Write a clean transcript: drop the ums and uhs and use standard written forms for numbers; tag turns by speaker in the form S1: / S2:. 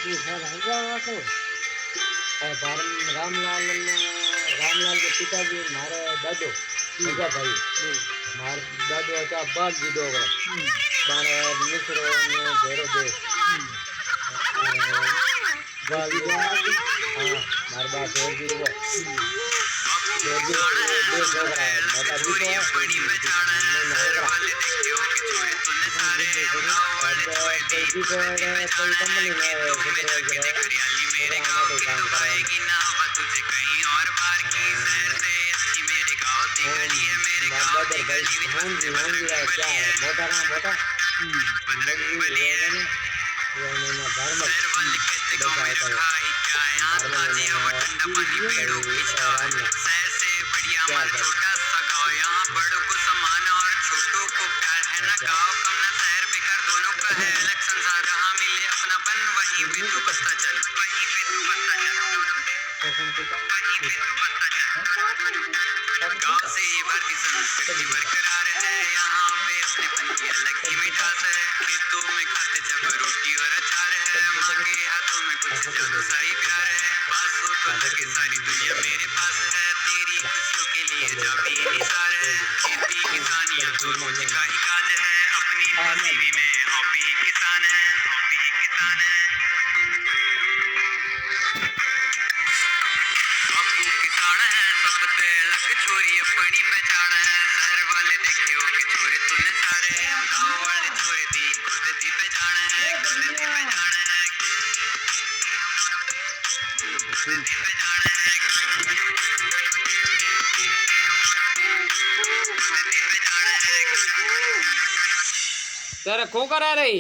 S1: ये सर हजावा को रामलाल रामलाल के पिताजी मारे दादो मजा भाई मार दादो था बाल जीदो मारे मित्र ने भेरो दे बाल हाँ मार बाप भेर जीदो दे माता भी तो
S2: गाँव से ये भारतीय संस्कृति बरकरार है। यहाँ पे अपने पन की अलग ही मिठास है। खेतों में खाते जब रोटी और अचार है। माँ के हाथों में कुछ जादू सा ही प्यार है। पास हो तो लगे सारी दुनिया मेरे पास है। तेरी खुशियों के लिए जब भी निसार है। खेती किसानियाँ तो रोज का ही काज है। अपनी नसीबी में हॉबी ही किसान है। हॉबी ही किसान है। बापू किसान है सबते लग छोरी अपनी पहचान है। शहर वाले देखे होगे छोरे तूने सारे। गाँव वाले छोरे दी खुद दी पहचान है। खुद दी पहचान है। खुद दी पहचान है।
S1: तेरे को करा रही